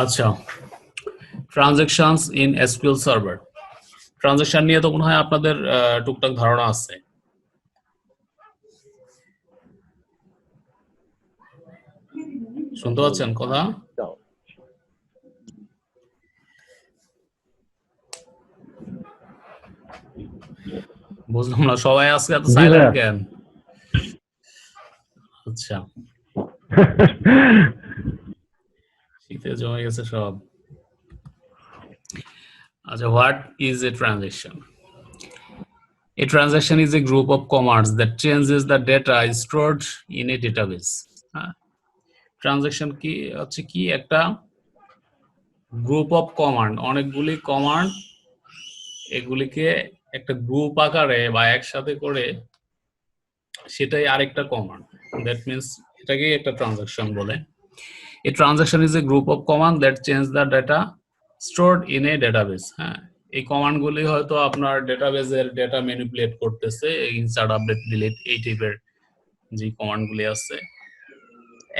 আচ্ছা, transactions in SQL server. Transaction নিয়ে তো মনে হয় আপনাদের টুকটাক ধারণা আছে। শুনতে পাচ্ছেন কথা? বুঝলাম না, সবাই আজকে এত সাইলেন্ট কেন? আচ্ছা, শীতে জমে গেছে সব। আচ্ছা, what is a transaction? A transaction is a group of commands that changes the data stored in a database. Transaction কি হচ্ছে কি একটা গ্রুপ অফ কমান্ড, অনেকগুলি কমান্ড, এগুলিকে একটা গ্রুপ আকারে বা একসাথে করে সেটাই আরেকটা কমান্ড। দ্যাট মিন্স এটাকেই একটা ট্রানজাকশন বলে। A transaction is a group of command that change the data stored in a database. হ্যাঁ, এই কমান্ডগুলি হয়তো আপনার ডেটাবেজের ডেটা ম্যানিপুলেট করতেছে, ইনসার্ট, আপডেট, ডিলিট, এই টাইপের যে কমান্ডগুলি আছে,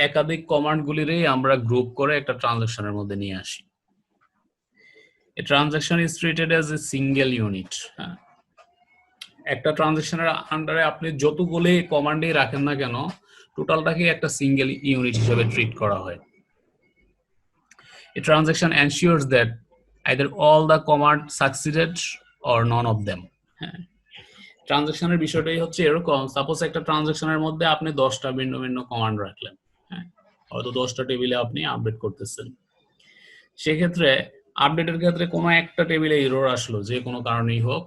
একাধিক কমান্ডগুলিরই আমরা গ্রুপ করে একটা ট্রানজাকশনের মধ্যে নিয়ে আসি। A transaction is treated as a single unit. হ্যাঁ, একটা ট্রানজাকশনের আন্ডারে আপনি যতগুলি কমান্ডই রাখেন না কেন, টোটালটাকে একটা সিঙ্গেল ইউনিট হিসেবে ট্রিট করা হয়। A transaction ensures that either all the command succeeded or none of them. হ্যাঁ, ট্রানজাকশনের বিষয়টাই হচ্ছে এরকম, সাপোজ একটা ট্রানজাকশনের মধ্যে আপনি 10টা ভিন্ন ভিন্ন কমান্ড রাখলেন, হ্যাঁ, হয়তো 10টা টেবিলে আপনি আপডেট করতেছেন। সেক্ষেত্রে আপডেটের ক্ষেত্রে কোনো একটা টেবিলে এরর আসলো, যে কোনো কারণেই হোক,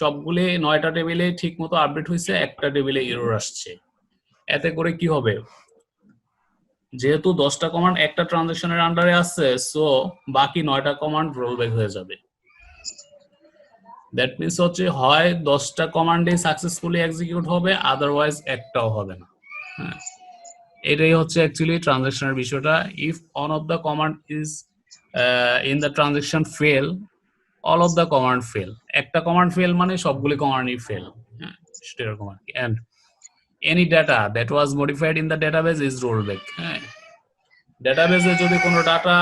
সবগুলি 9টা টেবিলে ঠিক মতো আপডেট হয়েছে, একটা টেবিলে এরর আসছে। এতে করে কি হবে, যেহেতু 10টা কমান্ড একটা ট্রানজাকশনের আন্ডারে আছে, সো বাকি 9টা কমান্ড রোলব্যাক হয়ে যাবে। দ্যাট মিন্স হচ্ছে হয় 10টা কমান্ডই সাকসেসফুলি এক্সিকিউট হবে, আদারওয়াইজ একটাও হবে না। হ্যাঁ, এটাই হচ্ছে অ্যাকচুয়ালি ট্রানজাকশনের বিষয়টা। If one of the command is in the transaction fail, all of the command fail. একটা কমান্ড ফেল মানে সবগুলি কমান্ডই ফেল। হ্যাঁ, সেটা এরকম আর কি। And any data that was modified in the database is rollback. হ্যাঁ, ডেটাবেসে যদি কোনো ডাটা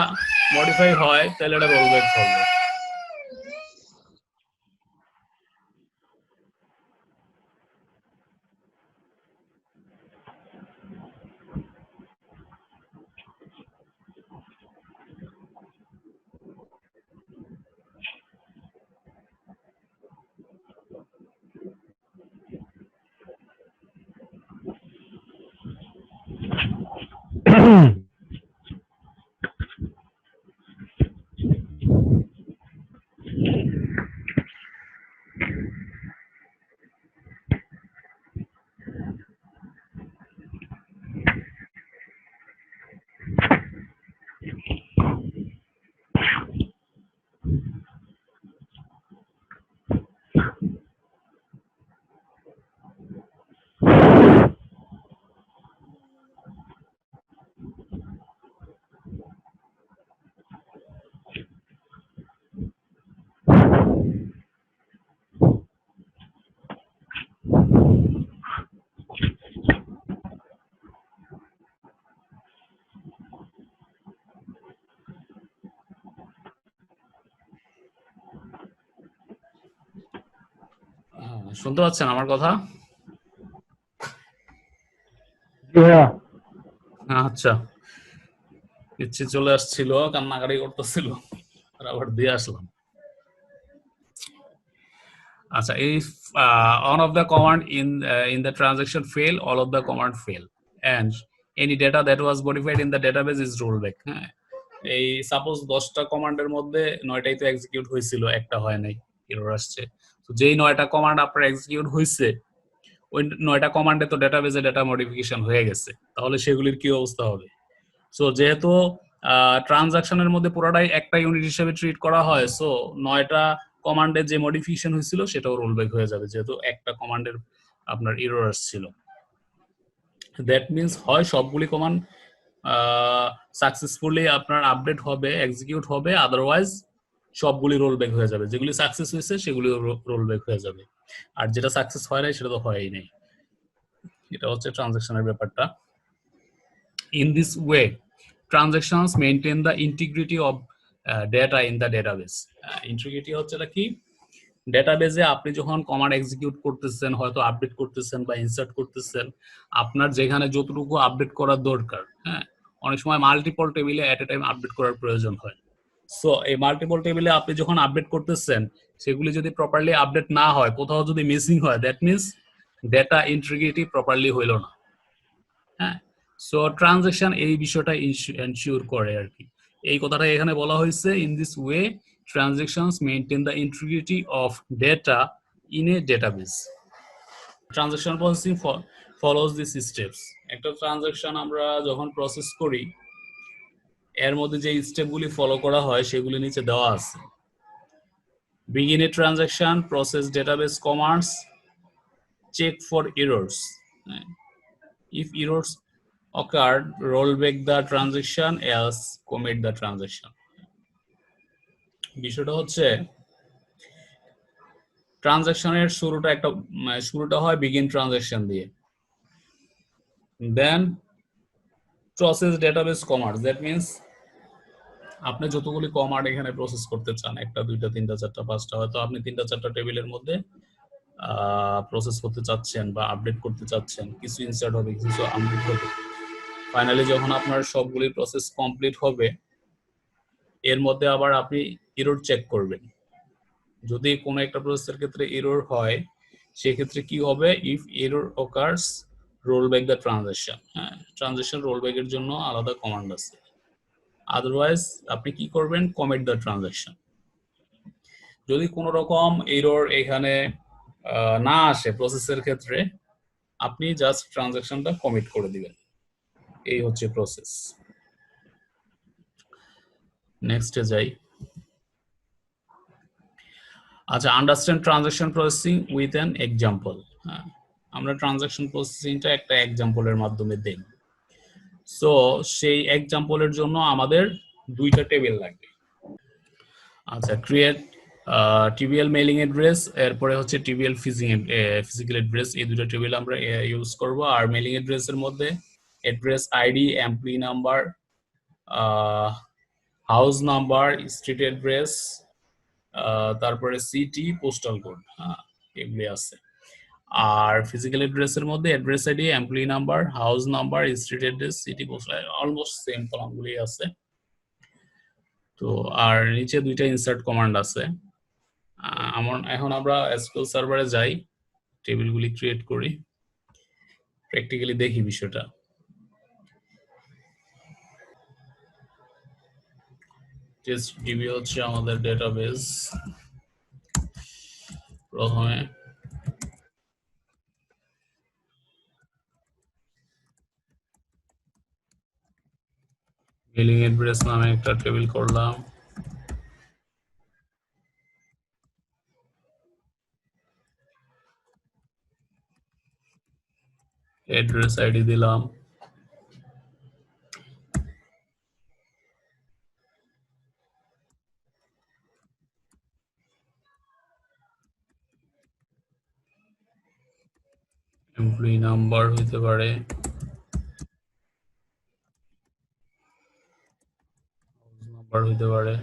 মডিফাই হয় তাহলে এটা রোলব্যাক করবে। শুনতে পাচ্ছেন আমার কথা? আচ্ছা, ইচ্ছে চলে আসছিল, কান্নাকাটি করতেছিল, আর আবার দিয়ে আসলাম। আচ্ছা, if one of the command in the transaction fail, all of the command fail, and any data that was modified in the database is rollback. হ্যাঁ, এই সাপোজ 10টা কমান্ডের মধ্যে 9টাই তো এক্সিকিউট হয়েছিল, একটা হয় নাই, এরর আসছে। তো যেই 9টা কমান্ড আপনার এক্সিকিউট হয়েছে, ওই 9টা কমান্ডে তো ডেটাবেজে ডেটা মডিফিকেশন হয়ে গেছে, তাহলে সেগুলির কি অবস্থা হবে? সো যেহেতু ট্রানজাকশনের মধ্যে পুরোটাই একটা ইউনিট হিসেবে ট্রিট করা হয়, সো 9টা কমান্ডের যে মডিফিকেশন হয়েছিল সেটাও রোলব্যাক হয়ে যাবে, যেহেতু একটা কমান্ডের আপনার এরর আসছিল। দ্যাট মিন্স হয় সবগুলি কমান্ড সাকসেসফুলি আপনার আপডেট হবে, এক্সিকিউট হবে, আদারওয়াইজ সবগুলি রোলব্যাক হয়ে যাবে। যেগুলি সাকসেস হয়েছে সেগুলি রোলব্যাক হয়ে যাবে, আর যেটা সাকসেস হয় নাই সেটা তো হয়ই নাই। এটা হচ্ছে ট্রানজাকশনের ব্যাপারটা। In this way, transactions maintain the integrity of data in the database. Integrity হচ্ছে কি, ডেটাবেজে আপনি যখন কমান্ড এক্সিকিউট করতেছেন, হয়তো আপডেট করতেছেন বা ইনসার্ট করতেছেন, আপনার যেখানে যতটুকু আপডেট করার দরকার, হ্যাঁ, অনেক সময় মাল্টিপল টেবিলে এট এ টাইম আপডেট করার প্রয়োজন হয়। সো এই মাল্টিপল টেবিলে আপনি যখন আপডেট করতেছেন, সেগুলি যদি প্রপারলি আপডেট না হয়, কোথাও যদি মিসিং হয়, that means data integrity properly হইল না। হ্যাঁ, সো ট্রানজাকশন এই বিষয়টা এনশিওর করে আর কি। এই কথাটা এখানে বলা হয়েছে, in this way transactions maintain the integrity of data in a database. Transaction processing follows this steps. একটা ট্রানজাকশন আমরা যখন প্রসেস করি, এর মধ্যে যে স্টেপগুলি ফলো করা হয় সেগুলি নিচে দেওয়া আছে। Begin a transaction, process database commands, check for errors. If errors occurred, roll back the transaction, else commit the transaction. বিষয়টা হচ্ছে ট্রানজাকশনের শুরুটা হয় begin transaction দিয়ে, then process database commands, that means আপনি যতগুলি কমান্ড এখানে প্রসেস করতে চান, একটা দুইটা তিনটা চারটা পাঁচটা, হয়তো আপনি তিনটা চারটা টেবিলের মধ্যে প্রসেস করতে চাচ্ছেন বা আপডেট করতে চাচ্ছেন, কিছু ইনসার্ট হবে, কিছু আপডেট হবে। ফাইনালি যখন আপনার সবগুলি প্রসেস কমপ্লিট হবে, এর মধ্যে আবার আপনি এরর চেক করবেন। যদি কোনো একটা প্রসেসের ক্ষেত্রে এরর হয়, সেক্ষেত্রে কি হবে, if error occurs roll back the transaction. হ্যাঁ, ট্রানজাকশন রোল ব্যাকের জন্য আলাদা কমান্ড আছে। আদারওয়াইজ আপনি কি করবেন, কমিট দ্য ট্রানজাকশন। যদি কোনো রকম এরর এখানে না আসে প্রসেসের ক্ষেত্রে, আপনি জাস্ট ট্রানজাকশনটা কমিট করে দিবেন। এই হচ্ছে প্রসেস। নেক্সটে যাই। আচ্ছা, understand transaction processing with an example. হ্যাঁ, আমরা ট্রানজাকশন প্রসেসিংটা একটা এক্সাম্পলের মাধ্যমে দেখব। সো সেই এক্সাম্পলের জন্য আমাদের দুইটা টেবিল লাগবে। আচ্ছা, ক্রিয়েট টিবিএল মেইলিং অ্যাড্রেস, এরপরে হচ্ছে টিবিএল ফিজিক্যাল অ্যাড্রেস, এই দুটো টেবিল আমরা ইউজ করব। আর মেইলিং অ্যাড্রেসের মধ্যে address ID, employee number, house number, street address, তারপরে সিটি, পোস্টাল কোড, এগুলি আছে। আর ফিজিক্যাল অ্যাড্রেসের মধ্যে address ID, employee number, house number, street address, city, postal, almost same কলামগুলি আছে। তো আর নিচে দুইটা ইনসার্ট কমান্ড আছে। এখন আমরা এসকিউএল সার্ভারে যাই, টেবিলগুলি ক্রিয়েট করি, প্র্যাকটিক্যালি দেখি বিষয়টা। টেস্টডিবি হচ্ছে আমাদের ডেটাবেস। প্রথমে মেইলিং অ্যাড্রেস নামে একটা টেবিল করলাম, অ্যাড্রেস আইডি দিলাম, এমপ্লয়ি নাম্বার হইতে পারে, নাম্বার হইতে পারে,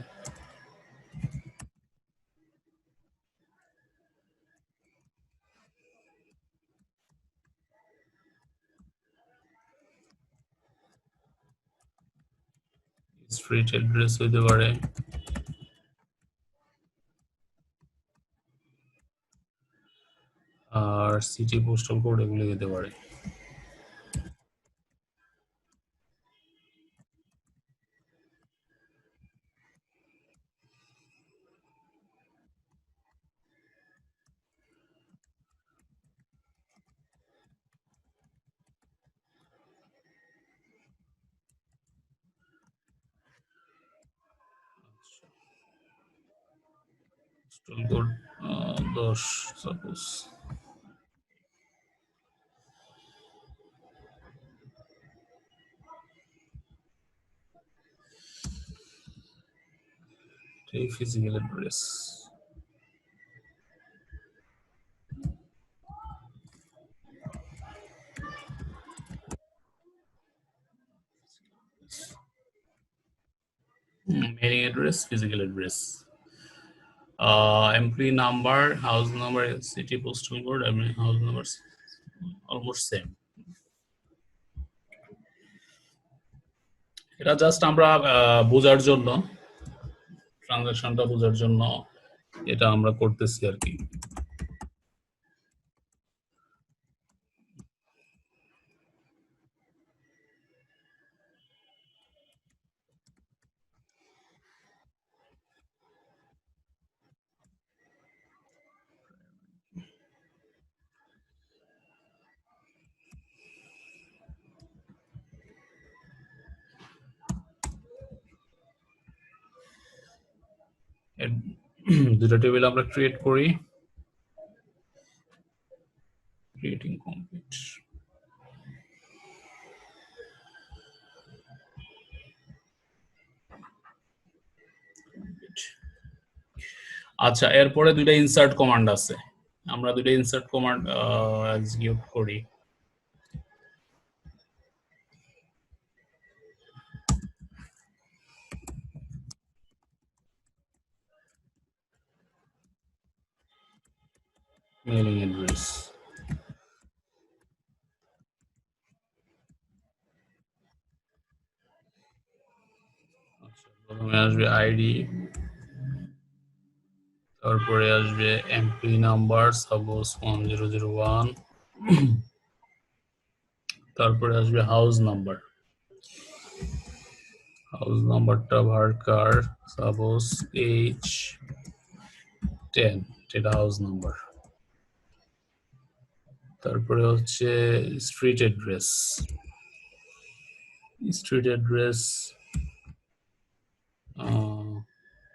স্ট্রিট অ্যাড্রেস হইতে পারে, আর সিটি, পোস্টাল কোড এগুলো হইতে পারে। Postal code 10 suppose. এই physical address. Mailing address, physical address. Employee number, house number, city postal code, I mean house numbers almost same. এটা জাস্ট আমরা বোঝার জন্য, ট্রানজাকশনটা বোঝার জন্য এটা আমরা করতেছি আর কি। দুটো টেবিল আমরা ক্রিয়েট করি, ক্রিয়েটিং কমপ্লিট। আচ্ছা, এরপরে দুইটা ইনসার্ট কমান্ড আছে, আমরা দুইটা ইনসার্ট কমান্ড এক্সিকিউট করি। মেইলিং অ্যাড্রেস, প্রথমে আসবে আইডি, তারপরে আসবে এমপ্লয়ি নাম্বার, সাপোজ 1001, তারপরে আসবে হাউস নাম্বার, হাউস নাম্বারটা ভার্কার সাপোজ H10, এটা হাউস নাম্বার। তারপরে হচ্ছে স্ট্রিট অ্যাড্রেস, স্ট্রিট অ্যাড্রেস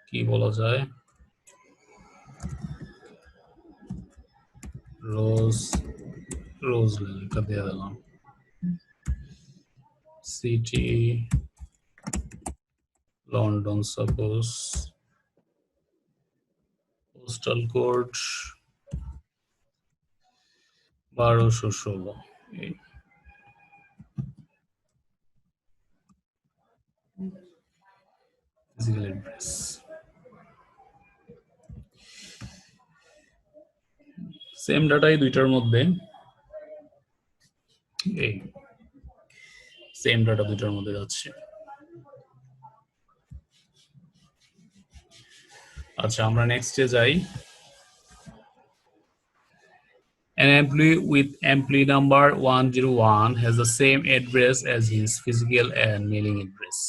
কি বলা যায়, রোজ এটা দিয়ে দিলাম। City London suppose, postal code 1216। Physical address, same ডাটাই দুইটার মধ্যে, এই সেম ডাটা দুইটার মধ্যে যাচ্ছে। আচ্ছা, আমরা নেক্সটে যাই। An employee with employee number 101 has the same address as his physical and mailing address.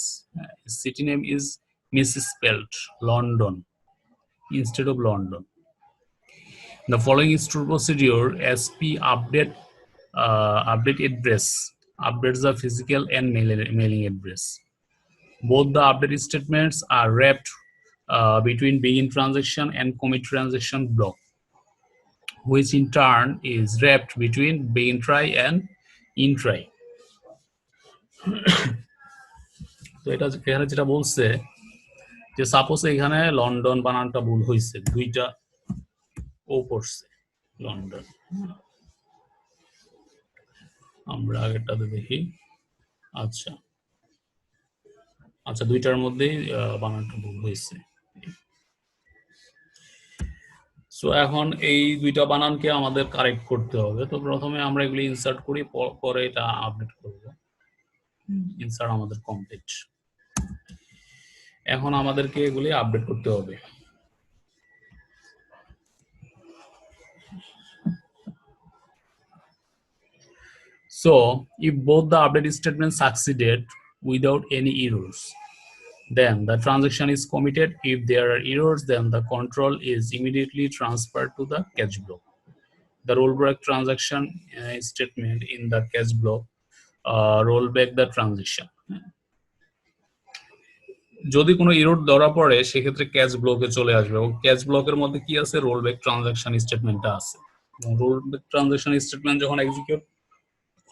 His city name is misspelled London instead of London. The following is true procedure: SP update address updates the physical and mailing address. Both the update statements are wrapped between begin transaction and commit transaction block, which in turn is wrapped between begin try and in try. তো এটা এখানে যেটা বলছে যে suppose এখানে London বানানটা ভুল হয়েছে, দুইটা ও পড়ছে লন্ডন, আমরা আগেরটাতে দেখি। আচ্ছা আচ্ছা, দুইটার মধ্যেই বানানটা ভুল হয়েছে। সো এখন এই দুইটা বানানকে আমাদের কারেক্ট করতে হবে। তো প্রথমে আমরা এগুলি ইনসার্ট করি, পরে এটা আপডেট করব। ইনসার্ট আমাদের কমপ্লিট, এখন আমাদেরকে এগুলি আপডেট করতে হবে। So if both the update statements succeeded without any errors, then the transaction is committed. If there are errors, then the control is immediately transferred to the catch block. The rollback transaction statement in the catch block roll back the transaction. যদি কোনো error ধরা পড়ে সেক্ষেত্রে catch ব্লকে চলে আসবে, এবং catch ব্লকের মধ্যে কি আছে, রোলব্যাক ট্রানজাকশন স্টেটমেন্টটা আছে। রোলব্যাক ট্রানজাকশন স্টেটমেন্ট যখন এক্সিকিউট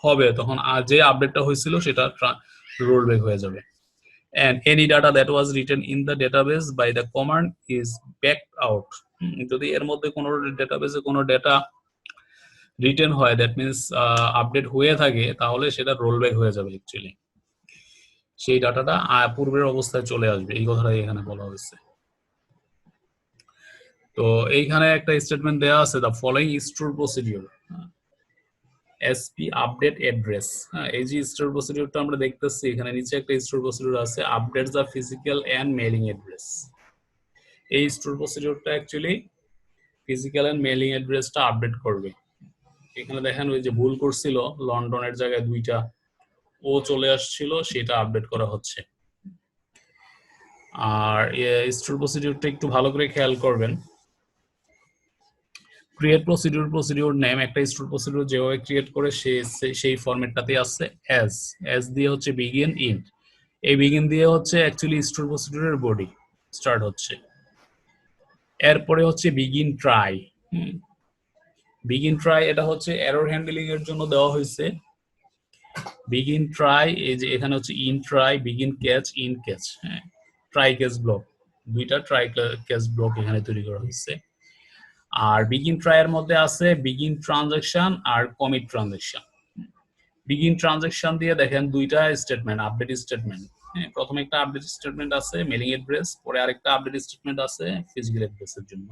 হবে তখন যে আপডেটটা হয়েছিল সেটা রোলব্যাক হয়ে যাবে। And any data that was written in the database by the command is backed out. যদি এর মধ্যে কোনো ডেটাবেসে কোনো ডেটা রিটেন হয়, দ্যাট মিনস আপডেট হয়ে থাকে, তাহলে সেটা রোলব্যাক হয়ে যাবে অ্যাকচুয়ালি। সেই ডাটাটা পূর্বের অবস্থায় চলে আসবে, এই কথাটাই এখানে বলা হয়েছে। তো এইখানে একটা স্টেটমেন্ট দেওয়া আছে, the following store procedure SP update address. হ্যাঁ, এই যে স্টোর প্রসিডিউরটা আমরা দেখতেছি, এখানে নিচে একটা স্টোর প্রসিডিউর আছে, update the physical and mailing address. এই স্টোর প্রসিডিউরটা অ্যাকচুয়ালি ফিজিক্যাল এন্ড মেইলিং অ্যাড্রেসটা আপডেট করবে। এখানে দেখেন ওই যে ভুল করছিল, লন্ডনের জায়গায় 2টা ও চলে আসছিল, সেটা আপডেট করা হচ্ছে। আর স্টোর প্রসিডিউরটা একটু ভালো করে খেয়াল করবেন। ক্রিয়েট প্রসিডিউর নেম, একটা স্টোর প্রসিডিউর যেভাবে ক্রিয়েট করে সেই ফরম্যাটটাতে আছে এস দিয়ে হচ্ছে বিগিন ইন্ট। এই বিগিন দিয়ে হচ্ছে অ্যাকচুয়ালি স্টোর প্রসিডিউরের বডি স্টার্ট হচ্ছে। এরপরে হচ্ছে বিগিন ট্রাই। বিগিন ট্রাই এটা হচ্ছে এরর হ্যান্ডলিং এর জন্য দেওয়া হয়েছে। বিগিন ট্রাই, এই যে এখানে হচ্ছে in try, begin catch, in catch, হ্যাঁ, ট্রাই ক্যাচ ব্লক, 2টা ট্রাই ক্যাচ ব্লক এখানে তৈরি করা হয়েছে। আর বিগিন ট্রাই এর মধ্যে আছে বিগিন ট্রানজাকশন আর কমিট ট্রানজাকশন। বিগিন ট্রানজাকশন দিয়ে দেখেন 2টা স্টেটমেন্ট, আপডেট স্টেটমেন্ট। প্রথমে একটা আপডেট স্টেটমেন্ট আছে মেলিং অ্যাড্রেস, পরে আরেকটা আপডেট স্টেটমেন্ট আছে ফিজিক্যাল অ্যাড্রেসের জন্য।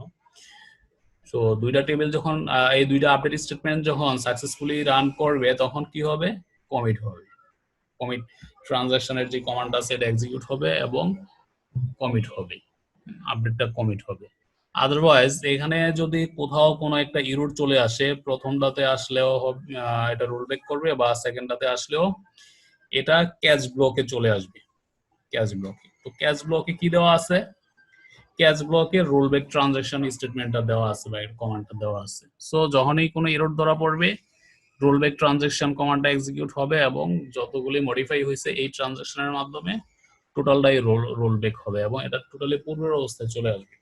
সো 2টা টেবিল যখন এই 2টা আপডেট স্টেটমেন্ট যখন সাকসেসফুলি রান করবে, তখন কি হবে? কমিট হবে। কমিট ট্রানজাকশনের যে কমান্ড আছে এটা এক্সিকিউট হবে এবং কমিট হবে, আপডেটটা কমিট হবে। আদারওয়াইজ এখানে যদি কোথাও কোনো একটা ইরর চলে আসে, প্রথমটাতে আসলেও এটা রোলব্যাক করবে, বা সেকেন্ডটাতে আসলেও এটা ক্যাচ ব্লকে চলে আসবে। ক্যাচ ব্লকে, তো ক্যাচ ব্লকে কি দেওয়া আছে? ক্যাচ ব্লকে রোলব্যাক ট্রানজাকশন স্টেটমেন্টটা দেওয়া আছে বা এর কমান্ডটা দেওয়া আছে। সো যখনই কোনো এরর ধরা পড়বে, রোলব্যাক ট্রানজাকশন কমান্ডটা এক্সিকিউট হবে এবং যতগুলি মডিফাই হয়েছে এই ট্রানজাকশনের মাধ্যমে টোটালটাই রোলব্যাক হবে এবং এটা টোটালি পূর্বের অবস্থায় চলে আসবে।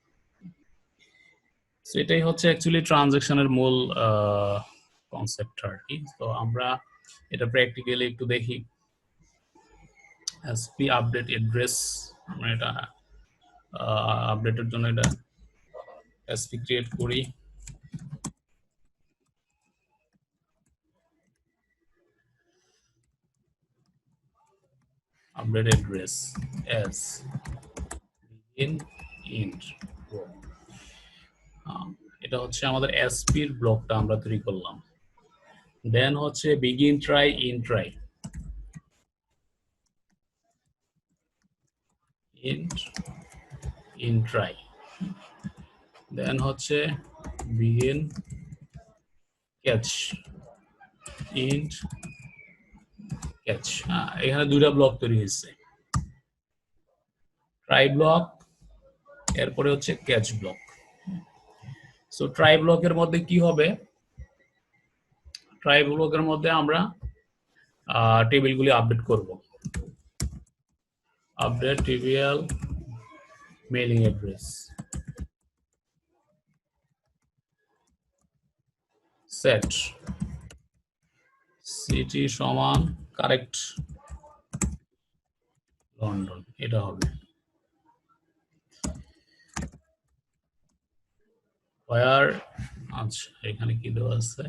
এটাই হচ্ছে অ্যাকচুয়ালি ট্রানজাকশনের মূল কনসেপ্ট আর কি। তো আমরা এটা প্র্যাকটিক্যালি একটু দেখি। এসপি আপডেট অ্যাড্রেস, আমরা এটা আপডেটের জন্য এটা এসপি ক্রিয়েট করি। আপডেট অ্যাড্রেস এস ইন্ট, এটা হচ্ছে আমাদের এসপির ব্লকটা আমরা তৈরি করলাম। দেন হচ্ছে begin try, end try, end try, then হচ্ছে বিগিন ক্যাচ, ইন্ট ক্যাচ। এখানে 2টা ব্লক তৈরি হয়েছে, ট্রাই ব্লক, এরপরে হচ্ছে ক্যাচ ব্লক। সো ট্রাই ব্লকের মধ্যে কি হবে? ট্রাই ব্লকের মধ্যে আমরা টেবিলগুলি আপডেট করব। Update TBL mailing address, set city সমান কারেক্ট লন্ডন, এটা হবে। ওয়ার, আচ্ছা এখানে কি দেওয়া আছে?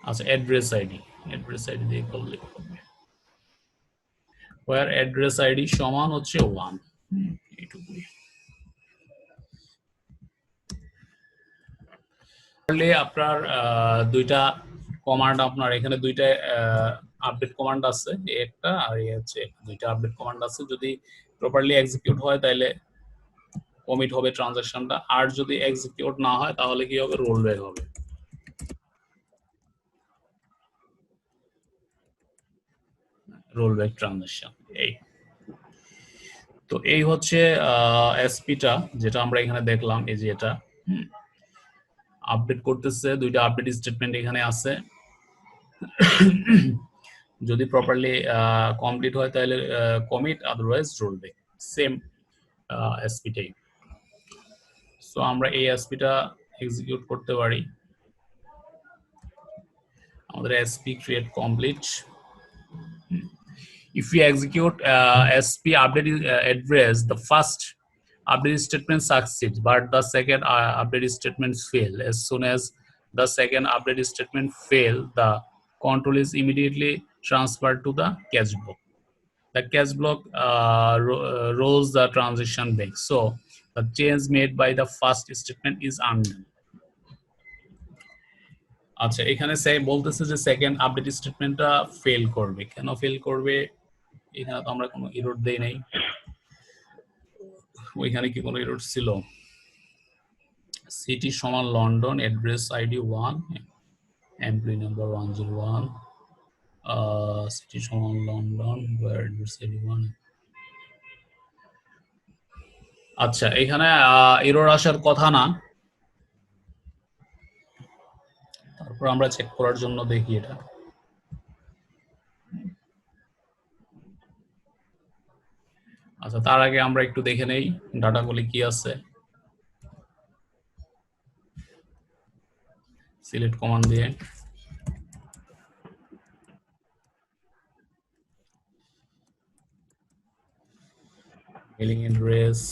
আচ্ছা অ্যাড্রেস আইডি, অ্যাড্রেস আইডি দিয়ে করলে হবে। ওয়ার অ্যাড্রেস আইডি সমান হচ্ছে 1, এইটুকুই। আপনার 2টা কমান্ড, আপনার এখানে 2টা আপডেট কমান্ড আছে, একটা আর এই হচ্ছে 2টা আপডেট কমান্ড আছে। যদি প্রপারলি এক্সিকিউট হয় তাহলে কমিট হবে ট্রানজাকশনটা, আর যদি এক্সিকিউট না হয় তাহলে কি হবে? রোলব্যাক হবে। রোলব্যাক ট্রানজাকশন এই। তো এই হচ্ছে এসপিটা যেটা আমরা এখানে দেখলাম, এই যে এটা আপডেট করতেছে, 2টা আপডেট স্টেটমেন্ট এখানে আছে। যদি প্রপারলি কমপ্লিট হয় তাহলে কমিট, আদারওয়াইজ রোলব্যাক, সেম এসপিটাই। সো আমরা এই এসপিটা এক্সিকিউট করতে পারি। আমাদের SP create complete. If we execute SP update address, the first update statement succeeds, but the second update statement fail. As soon as the second update statement fail, the control is immediately transferred to the catch block. The catch block rolls the transaction back. So the change made by the first statement is undone. আচ্ছা, এখানে বলতেছে যে second update স্টেটমেন্টটা fail করবে। কেন fail করবে? এখানে তো আমরা কোনো এরর দেই নাই। ওইখানে কি কোনো এরর ছিল? সিটি সমান London, address ID 1, employee number 101, city সমান লন্ডন, অ্যাড্রেস আইডি 1। আচ্ছা, এখানে এরর আসার কথা না। তারপর আমরা চেক করার জন্য দেখি এটা। আচ্ছা, তার আগে আমরা একটু দেখে নেই ডাটাগুলি কি আছে। সিলেক্ট কমান্ড দিয়ে মেলিং অ্যাড্রেস,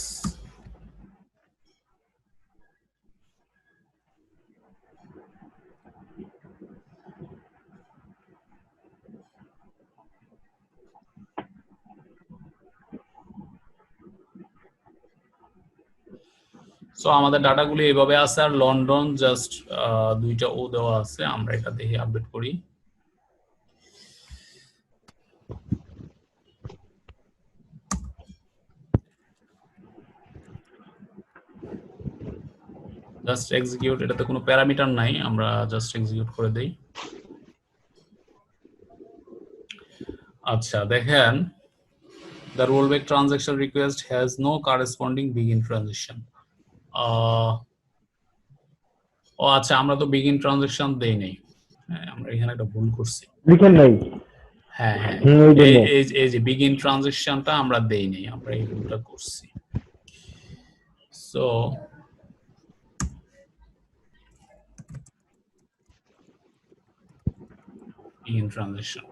সো আমাদের ডাটাগুলি এইভাবে আছে। আর লন্ডন জাস্ট দুইটা ও দেওয়া আছে। আমরা এটা দেখে আপডেট করি। জাস্ট এক্সিকিউট, এটাতে কোনো প্যারামিটার নাই, আমরা জাস্ট এক্সিকিউট করে দেই। আচ্ছা, দেখেন the rollback transaction request has no corresponding begin transaction. ও আচ্ছা, আমরা তো begin transaction দেই নাই। হ্যাঁ, আমরা এখানে একটা ভুল করছি। লিখেন নাই? হ্যাঁ হ্যাঁ, এই যে begin transaction-টা আমরা দেই নাই, আমরা এই ভুলটা করছি। সো begin transaction,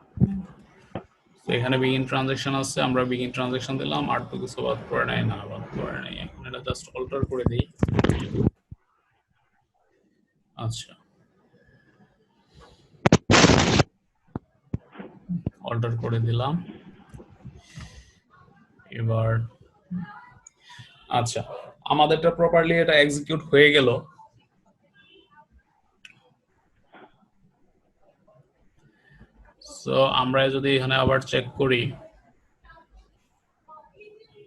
এখানে begin transaction আছে, আমরা begin transaction দিলাম। আর তো কিছু বাদ পড়ে নাই, না বাদ পড়ে নাই। এখন এটা জাস্ট অল্টার করে দিই। আচ্ছা, অল্টার করে দিলাম। এবার আচ্ছা, আমাদেরটা প্রপারলি এটা এক্সিকিউট হয়ে গেল। সো আমরা যদি এখানে আবার চেক করি,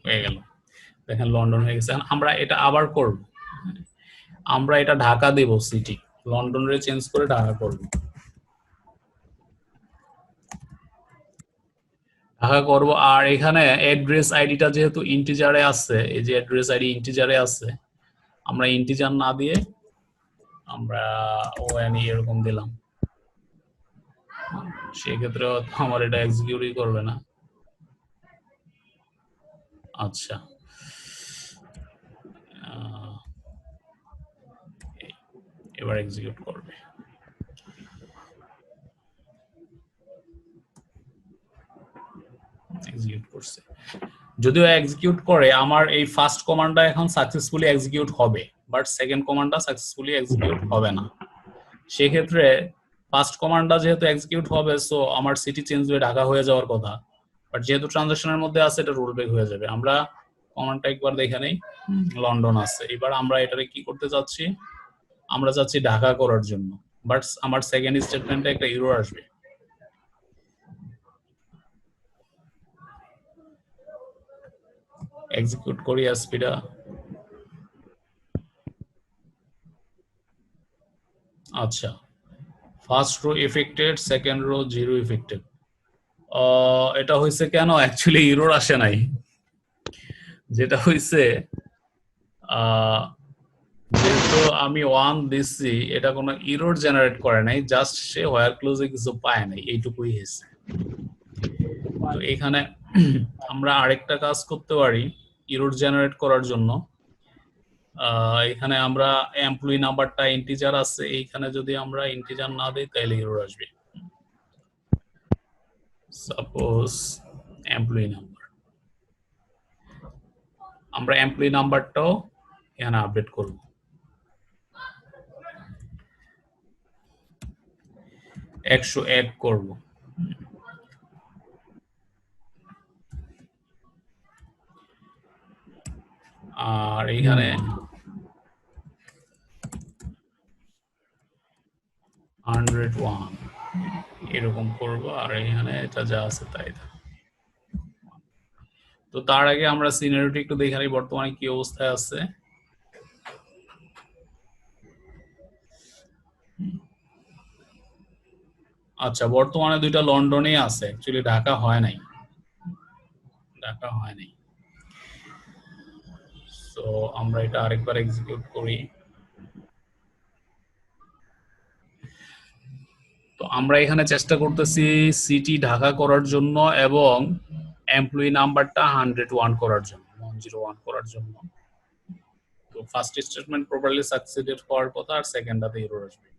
হয়ে গেল। দেখেন লন্ডন হয়ে গেছে। আমরা এটা আবার করব। আমরা এটা ঢাকা দেব, সিটি লন্ডনের চেঞ্জ করে ঢাকা করব। ঢাকা করব। আর এখানে অ্যাড্রেস আইডিটা যেহেতু ইন্টিজারে আছে, এই যে অ্যাড্রেস আইডি ইন্টিজারে আছে, আমরা ইন্টিজার না দিয়ে আমরা ওএন এরকম দিলাম। সেক্ষেত্রে আমার এটা এক্সিকিউটই করবে না। আচ্ছা, এবার এক্সিকিউট করবে। এক্সিকিউট করছে। যদিও এক্সিকিউট করে, আমার এই ফার্স্ট কমান্ডটা এখন সাকসেসফুলি এক্সিকিউট হবে, বাট সেকেন্ড কমান্ডটা সাকসেসফুলি এক্সিকিউট হবে না। সেক্ষেত্রে ফার্স্ট কমান্ডটা যেহেতু এক্সিকিউট হবে, সো আমার সিটি চেঞ্জ হয়ে ঢাকা হয়ে যাওয়ার কথা, বাট যেহেতু ট্রানজাকশনের মধ্যে আছে, এটা রোল ব্যাক হয়ে যাবে। আমরা কমান্ডটা একবার দেখে নেই। লন্ডন আছে। এবার আমরা এটারে কি করতে চাচ্ছি? আমরা চাচ্ছি ঢাকা করার জন্য, বাট আমার সেকেন্ড স্টেটমেন্টে একটা এরর আসবে। এক্সিকিউট করি এসপিটা। আচ্ছা, first row affected, second rho zero affected. এটা হয়েছে কেন? অ্যাকচুয়ালি এরর আসে নাই। যেটা হয়েছে, যেহেতু আমি 1 দিচ্ছি, এটা কোনো এরর জেনারেট করে নাই, জাস্ট সে হোয়ার ক্লোজে কিছু পায় নাই, এইটুকুই হয়েছে। তো এখানে আমরা আরেকটা কাজ করতে পারি এরর জেনারেট করার জন্য। এখানে আমরা এমপ্লয়ি নাম্বারটা ইন্টিজার আছে, এইখানে যদি আমরা ইন্টিজার না দিই তাহলে এরর আসবে। সাপোজ এমপ্লয়ি নাম্বার, আমরা এমপ্লয়ি নাম্বারটাও এখানে আপডেট করব। 101 করব। আর এখানে 101 এরকম করব, আর এখানে এটা যা আছে তাই। তো তার আগে আমরা সিনারিওটি একটু দেখে নিই বর্তমানে কি অবস্থায় আছে। আচ্ছা, বর্তমানে দুইটা লন্ডনেই আছে, অ্যাকচুয়ালি ঢাকা হয় নাই। সো আমরা এটা আরেকবার এক্সিকিউট করি। তো আমরা এখানে চেষ্টা করতেছি সিটি ঢাকা করার জন্য এবং এমপ্লয়ি নাম্বারটা 101 করার জন্য, 101 করার জন্য। তো ফার্স্ট স্টেটমেন্ট প্রপারলি সাকসিডেড হওয়ার কথা, আর সেকেন্ডটাতে এরর আসবে।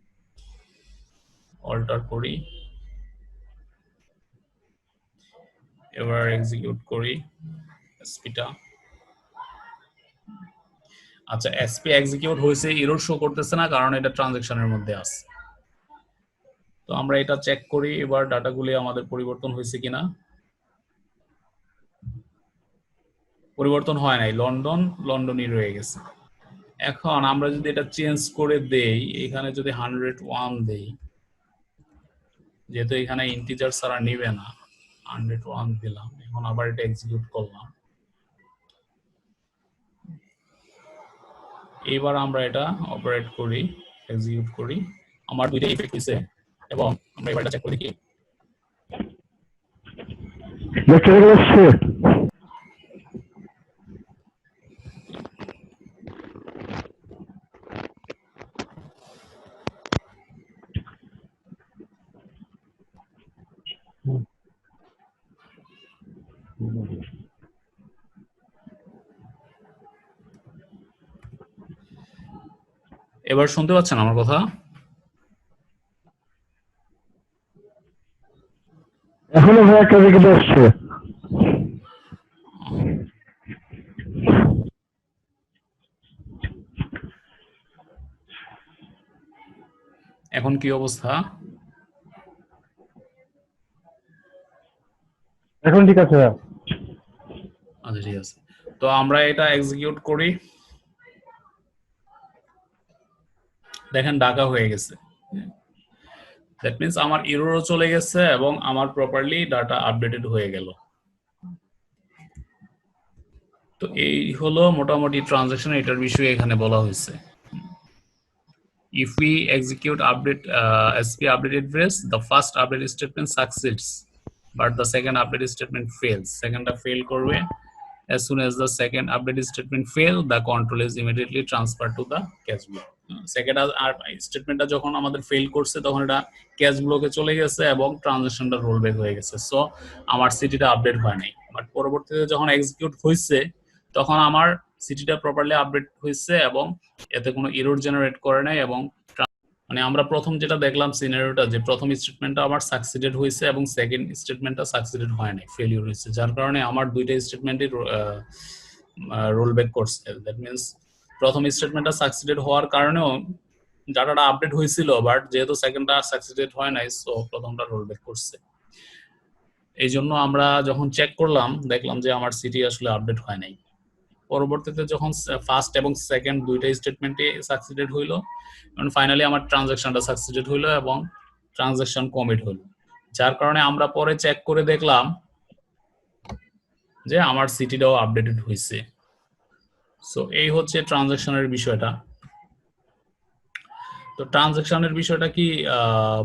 অল্টার করি, এবার এক্সিকিউট করি এসপিটা। আচ্ছা, এসপি এক্সিকিউট হয়েছে, এরর শো করতেছে না কারণ এটা ট্রানজাকশনের মধ্যে আছে। তো আমরা এটা চেক করি এবার ডাটাগুলি আমাদের পরিবর্তন হয়েছে কিনা। পরিবর্তন হয় নাই, লন্ডনই রয়ে গেছে। এখন আমরা যদি এটা চেঞ্জ করে দেই, এখানে যদি 101 দেই, যেহেতু এখানে ইন্টিজার ছাড়া নিবে না, 101 দিলাম। এখন আবার এটা এক্সিকিউট করলাম, এবার আমরা এটা অপারেট করি, এক্সিকিউট করি। আমার দুইটা ইফেক্ট হইছে এবং আমরা এবার এটা চেক করি কি এবার শুনতে পাচ্ছেন আমার কথা? এখনো ভাই একটা দিকে আসছে। এখন কি অবস্থা? এখন ঠিক আছে। আচ্ছা, ঠিক আছে। তো আমরা এটা এক্সিকিউট করি, দেখেন ডাকা হয়ে গেছে। দ্যাট মিন্স আমার এররও চলে গেছে এবং আমার প্রপারলি ডাটা আপডেটেড হয়ে গেল। তো এই হলো মোটামুটি ট্রানজাকশন, এটার বিষয়ে এখানে বলা হয়েছে। If we execute update SP update address, the first update statement succeeds, but the second update statement fails. Second fail করবে। As soon as the second update statement fail, the control is immediately transferred to the cache block. Second স্টেটমেন্টটা যখন আমাদের fail করছে তখন এটা cash ব্লকে চলে গেছে এবং ট্রানজাকশনটা রোল ব্যাক হয়ে গেছে। সো আমার সিটিটা আপডেট হয় নাই, বাট পরবর্তীতে যখন এক্সিকিউট হয়েছে তখন আমার সিটিটা প্রপারলি আপডেট হয়েছে এবং এতে কোনো এরর জেনারেট করে নাই। এবং মানে আমরা প্রথম যেটা দেখলাম সিনারিওটা, যে প্রথম স্টেটমেন্টটা আমার সাকসিডেড হয়েছে এবং সেকেন্ড স্টেটমেন্টটা সাকসিডেড হয় নাই, ফেলিওর হয়েছে, যার কারণে আমার দুইটা স্টেটমেন্টই রোল ব্যাক করছে। দ্যাট মিন্স প্রথম স্টেটমেন্টটা সাকসিডেড হওয়ার কারণেও ডাটাটা আপডেট হয়েছিল, বাট যেহেতু সেকেন্ডটা সাকসিডেড হয় নাই, সো প্রথমটা রোল ব্যাক করছে। এই জন্য আমরা যখন চেক করলাম দেখলাম যে আমার সিটি আসলে আপডেট হয় নাই। পরবর্তীতে যখন ফার্স্ট এবং সেকেন্ড দুইটা স্টেটমেন্টে সাকসিডেড হইলো, এবং ফাইনালি আমার ট্রানজাকশনটা সাকসিডেড হইলো এবং ট্রানজাকশন কমিট হইলো, যার কারণে আমরা পরে চেক করে দেখলাম যে আমার সিটিটাও আপডেটেড হয়েছে। সো এই হচ্ছে ট্রানজাকশনের বিষয়টা। তো ট্রানজাকশনের বিষয়টা কি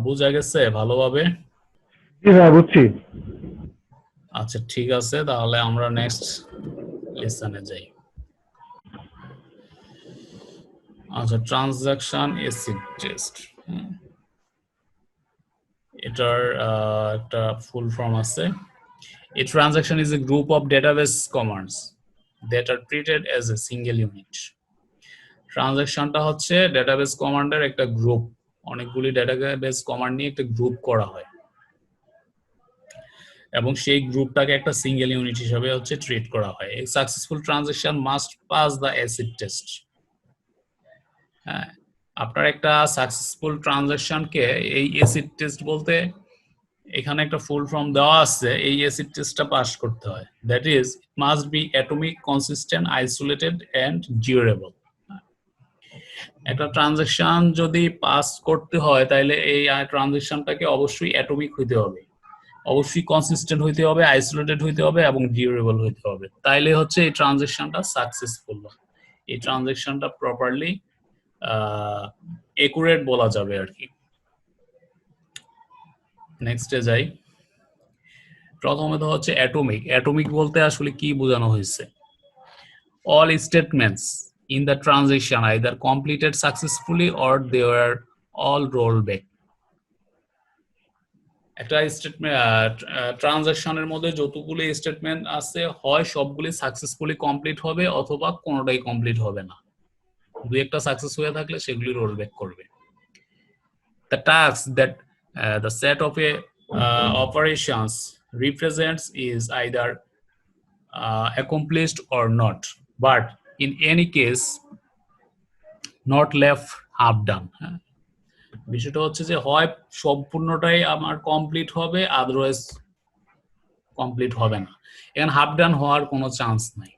বোঝা গেছে ভালোভাবে? জি ভাই, বুঝছি। আচ্ছা, ঠিক আছে, তাহলে আমরা নেক্সট লেসনে যাই। আচ্ছা, ট্রানজাকশন অ্যাসিড টেস্ট, এটার একটা ফুল ফর্ম আছে। A transaction is a group of database commands that are treated as a single unit. ট্রানজাকশনটা হচ্ছে ডেটাবেস কমান্ডের একটা গ্রুপ, অনেকগুলি ডেটাবেস কমান্ড নিয়ে একটা গ্রুপ করা হয় এবং সেই গ্রুপটাকে একটা সিঙ্গেল ইউনিট হিসেবে হচ্ছে ট্রিট করা হয়। A successful transaction must pass the acid test. হ্যাঁ, আপনার একটা সাকসেসফুল ট্রানজাকশনকে, এই অ্যাসিড টেস্ট বলতে এখানে একটা ফুল ফর্ম দেওয়া আছে, এই অ্যাসিড টেস্টটা পাস করতে হয়। That is it must be atomic, consistent, isolated and durable. একটা ট্রানজাকশন যদি পাস করতে হয় তাহলে এই ট্রানজাকশনটাকে অবশ্যই অ্যাটমিক হইতে হবে, অবশ্যই কনসিস্টেন্ট হইতে হবে, আইসোলেটেড হইতে হবে এবং ডিউরেবল হইতে হবে। তাইলে হচ্ছে এই ট্রানজাকশনটা সাকসেসফুল, এই ট্রানজাকশনটা প্রপারলি একুরেট বলা যাবে আর কি। নেক্সটে যাই। প্রথমত হচ্ছে অ্যাটমিক। অ্যাটমিক বলতে আসলে কি বোঝানো হয়েছে? All statements in the transaction either completed successfully or they were all rolled back. একটা স্টেটমেন্ট ট্রানজাকশনের মধ্যে যতগুলো স্টেটমেন্ট আছে হয় সবগুলি সাকসেসফুলি কমপ্লিট হবে অথবা কোনোটাই কমপ্লিট হবে না। দুই একটা সাকসেস হয়ে থাকলে সেগুলি রোল ব্যাক করবে। The task that the set of a operations represents is either accomplished or not, but in any case not left half done. বিষয়টা হচ্ছে যে হয় সম্পূর্ণটাই আমার কমপ্লিট হবে, আদারওয়াইজ কমপ্লিট হবে না। এখানে হাফ ডান হওয়ার কোনো চান্স নাই।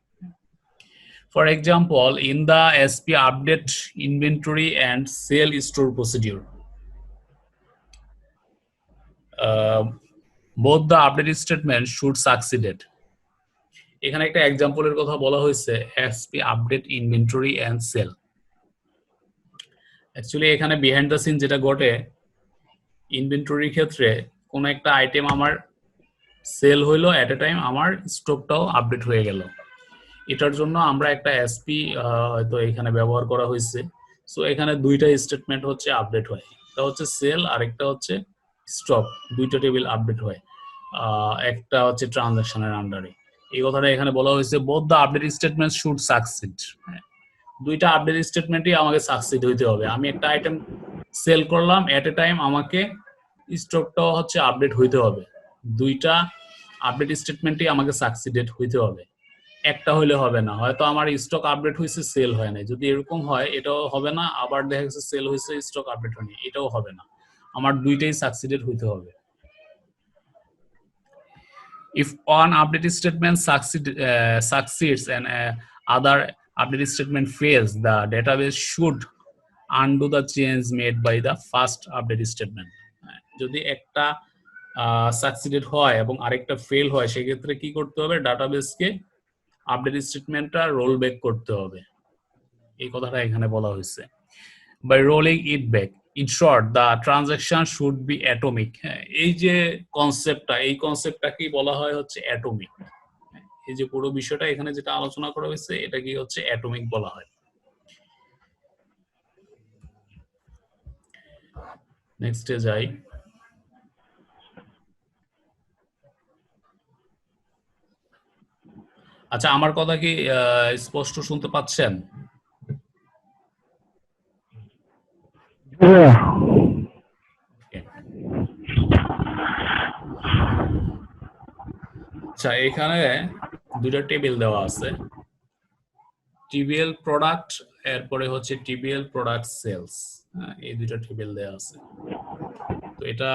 For example, in the SP update inventory and sell store procedure, both the update statement should succeeded. এখানে একটা এক্সাম্পলের কথা বলা হয়েছে, SP update inventory and sell. Actually এখানে বিহাইন্ড দ্য সিন যেটা ঘটে, ইনভেন্টরির ক্ষেত্রে কোনো একটা আইটেম আমার সেল হইলো, এট এ টাইম আমার স্টকটাও আপডেট হয়ে গেল। এটার জন্য আমরা একটা এসপি হয়তো এখানে ব্যবহার করা হয়েছে। সো এখানে দুইটা স্টেটমেন্ট হচ্ছে আপডেট হয়, একটা হচ্ছে সেল আর একটা হচ্ছে স্টক, দুইটা টেবিল আপডেট হয় একটা হচ্ছে ট্রানজাকশনের আন্ডারে। এই কথাটা এখানে বলা হয়েছে, both the update statement should succeed. দুইটা আপডেট স্টেটমেন্টই আমাকে সাকসিড হইতে হবে। আমি একটা আইটেম সেল করলাম, এট এ টাইম আমাকে স্টকটাও হচ্ছে আপডেট হইতে হবে। দুইটা আপডেট স্টেটমেন্টই আমাকে সাকসিডেড হইতে হবে, একটা হইলে হবে না। হয়তো আমার স্টক আপডেট হয়েছে, সেল হয় নাই, যদি এরকম হয় এটাও হবে না। আবার দেখা গেছে সেল হয়েছে, স্টক আপডেট হয়নি, এটাও হবে না। আমার দুইটাই সাকসিডেড হইতে হবে। If one update statement succeeds and other update statement fails, the database should undo the change made by the first update statement. যদি একটা সাকসিডেড হয় এবং আরেকটা ফেল হয়, সেক্ষেত্রে কি করতে হবে? ডাটাবেসকে আপডেট স্টেটমেন্টটা রোল ব্যাক করতে হবে। এই কথাটা এখানে বলা হয়েছে। By rolling it back, in short, the transaction should be atomic. এই যে কনসেপ্টটা, এই কনসেপ্টটাকেই বলা হয় হচ্ছে অ্যাটমিক। এই যে পুরো বিষয়টা এখানে যেটা আলোচনা করা হয়েছে, এটা কি হচ্ছে অ্যাটমিক বলা হয়। নেক্সটে যাই। আচ্ছা, আমার কথা কি স্পষ্ট শুনতে পাচ্ছেন? আচ্ছা, এখানে দুইটা টেবিল দেওয়া আছে, টিবিএল প্রোডাক্ট, এরপরে হচ্ছে টিবিএল প্রোডাক্ট সেলস। এই দুইটা টেবিল দেওয়া আছে। তো এটা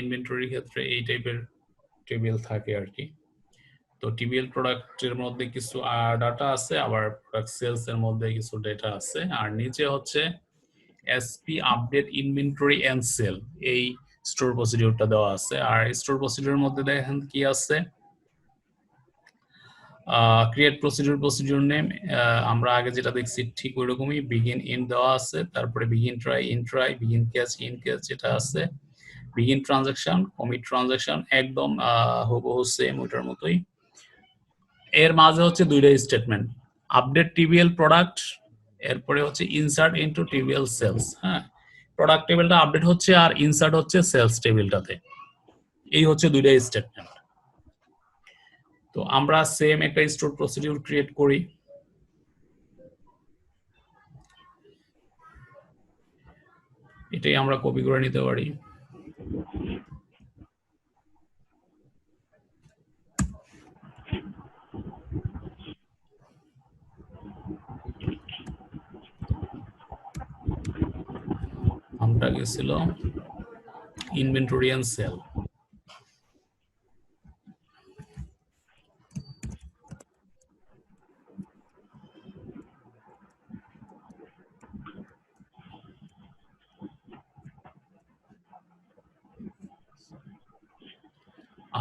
ইনভেন্টরির ক্ষেত্রে এই টাইপের টেবিল থাকে আর কি। তো টিবিএল প্রোডাক্টের মধ্যে কিছু ডাটা আছে, আবার প্রোডাক্ট সেলস এর মধ্যে কিছু ডেটা আছে, আর নিচে হচ্ছে SP update inventory and sell, এই স্টোর প্রসিডিউরটা দেওয়া আছে। আর স্টোর প্রসিডিউরের মধ্যে দেখেন কি আছে, ক্রিয়েট প্রসিডিউর নেম, আমরা আগে যেটা দেখছি ঠিক ওইরকমই, বিগিন ইন দেওয়া আছে, তারপরে begin try, end try, begin catch, in catch যেটা আছে, বিগিন ট্রানজাকশন, কমিট ট্রানজাকশন, একদম হুবহু সেম ওইটার মতোই। এর মাঝে হচ্ছে দুইটা স্টেটমেন্ট, আপডেট টিবিএল প্রোডাক্ট, এরপরে হচ্ছে ইনসার্ট ইনটু টিবিএল সেলস। হ্যাঁ, প্রোডাক্ট টেবিলটা আপডেট হচ্ছে আর ইনসার্ট হচ্ছে সেলস টেবিলটাতে। এই হচ্ছে দুইটা স্টেটমেন্ট। তো আমরা সেম একটা স্টোর প্রসিডিউর ক্রিয়েট করি। এটাই আমরা কপি করে নিতে পারি। নামটা গেছিল ইনভেন্টরি এন্ড সেল।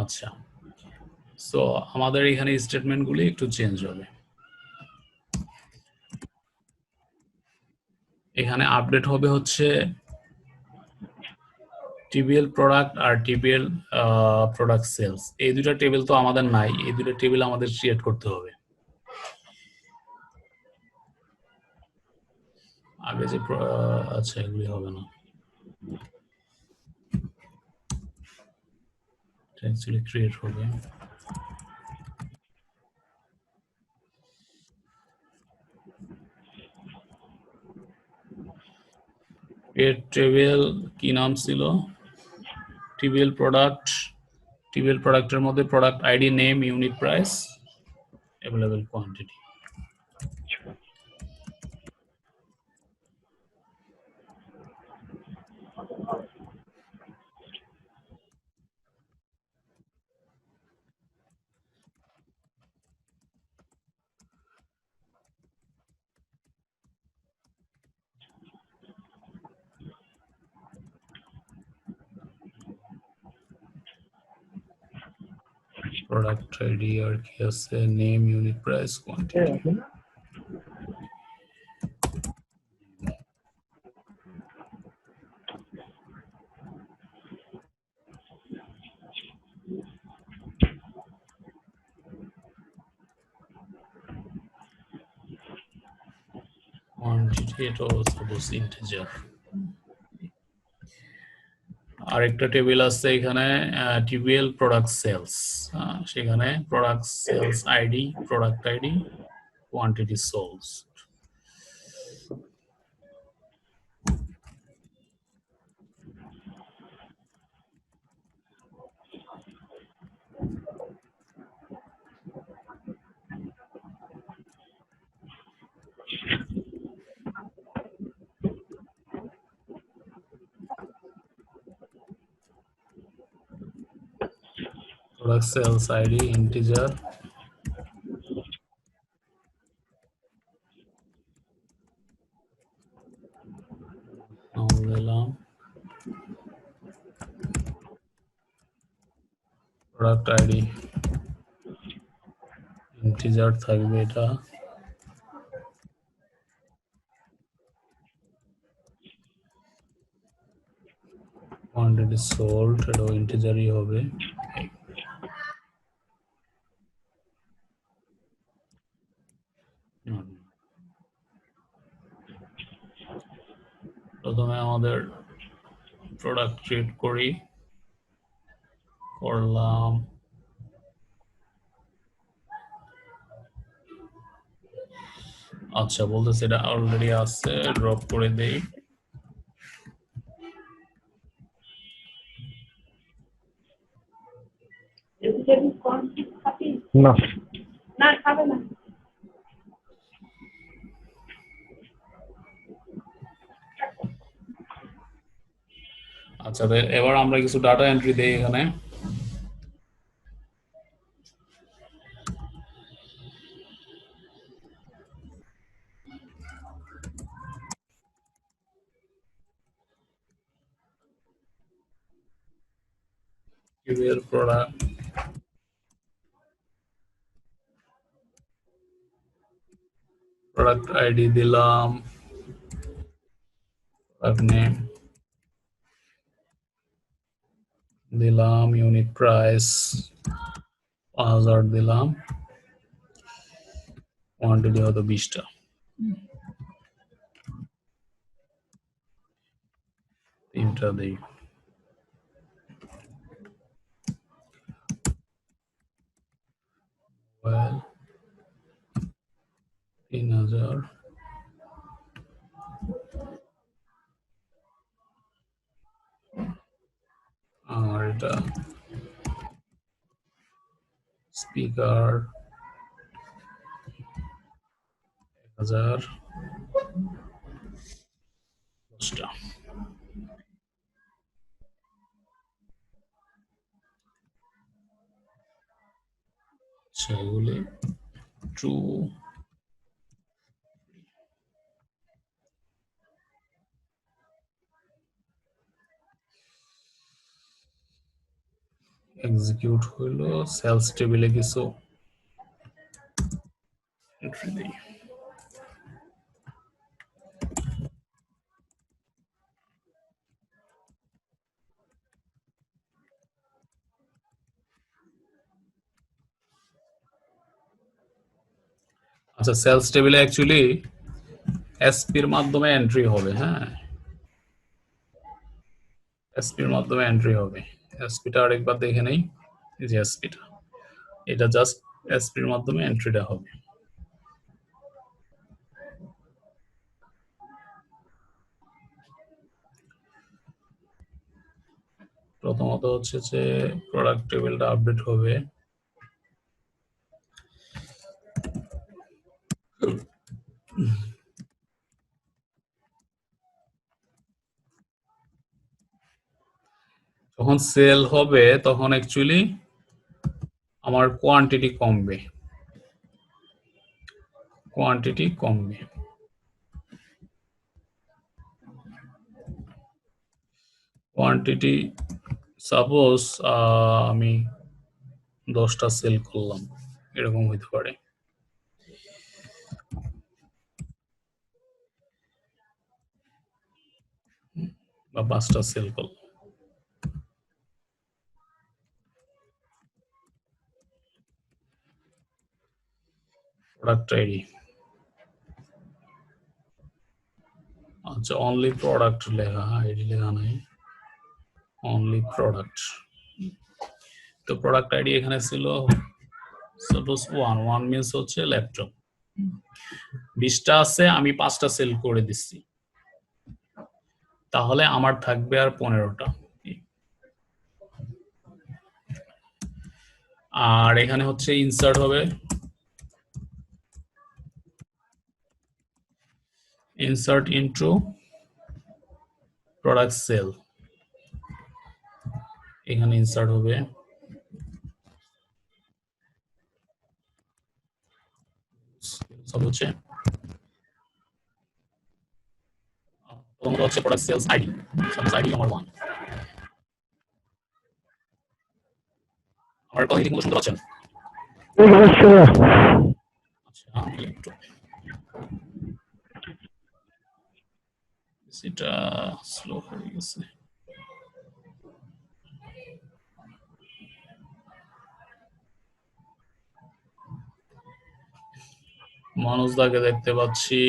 আচ্ছা, সো আমাদের এখানে স্টেটমেন্টগুলি একটু চেঞ্জ হবে। এখানে আপডেট হবে হচ্ছে টিবিএল প্রোডাক্ট আর টিবিএল প্রোডাক্ট সেলস। এই দুটো টেবিল তো আমাদের নাই, এই দুটো টেবিল আমাদের ক্রিয়েট করতে হবে। আগে যে আচ্ছা, এগুলি হবে না, অ্যাকচুয়ালি ক্রিয়েট হবে। এর টেবিল কি নাম ছিল? TBL product. টিবিএল প্রোডাক্টের মধ্যে product ID, name, unit price, available quantity. Product ID আর কি আছে, name, unit price, quantity. Quantity এটা সাপোজ ইন্টিজার। আরেকটা টেবিল আছে এখানে, টিবিএল প্রোডাক্ট সেলস। সেখানে product sales ID, product ID, quantity sold. Product sales ID integer, দিলাম product ID integer থাকবে এটা, কোয়ান্টিটি সোল্ড এটাও ইন্টিজারই হবে। প্রথমে আমাদের প্রোডাক্ট ক্রিয়েট করলাম। আচ্ছা, বলতেছে এটা অলরেডি আছে, ড্রপ করে দেই। না আচ্ছা, এবার আমরা কিছু ডাটা এন্ট্রি দেই এখানে। টিবিএল প্রোডাক্ট আইডি দিলাম, প্রোডাক্ট নেম দিলাম, ইউনিট প্রাইস 5000 দিলাম, কোয়ান্টিটি হয়তো 20টা। তিনটা দিই। মোবাইল 3000, আর এটা স্পিকার 1000, 10টা। সেগুলি ট্রু। এক্সিকিউট হইলো সেলস টেবিলে কিছু এন্ট্রি দেই। আচ্ছা, সেলস টেবিলে অ্যাকচুয়ালি এসপির মাধ্যমে এন্ট্রি হবে। হ্যাঁ, এসপির মাধ্যমে এন্ট্রি হবে। এসপিটা আরেকবার দেখে নেই। এই যে এসপিটা, এটা জাস্ট এসপির মাধ্যমে এন্ট্রিটা হবে। প্রথমত হচ্ছে যে প্রোডাক্ট টেবিলটা আপডেট হবে। যখন সেল হবে তখন অ্যাকচুয়ালি আমার কোয়ান্টিটি কমবে। কোয়ান্টিটি সাপোজ আমি 10টা সেল করলাম, এরকম হইতে পারে। বা 5টা সেল করলাম। প্রোডাক্ট আইডি, আচ্ছা অনলি প্রোডাক্ট লেখা, আইডি লেখা নাই, অনলি প্রোডাক্ট। তো প্রোডাক্ট আইডি এখানে ছিল সাপোজ 1 মিনস হচ্ছে ল্যাপটপ। 20টা আছে, আমি 5টা সেল করে দিচ্ছি, তাহলে আমার থাকবে আর 15টা। আর এখানে হচ্ছে ইনসার্ট হবে, ইনসার্ট ইনটু প্রোডাক্ট সেল। এখানে ইনসার্ট হবে হচ্ছে product sales ID, suppose ID আমার 1। আমার কথা ঠিক মতো শুনতে পাচ্ছেন? আচ্ছা, আমি একটু এটা স্লো হয়ে গেছে। মানুষ দাকে দেখতে পাচ্ছি।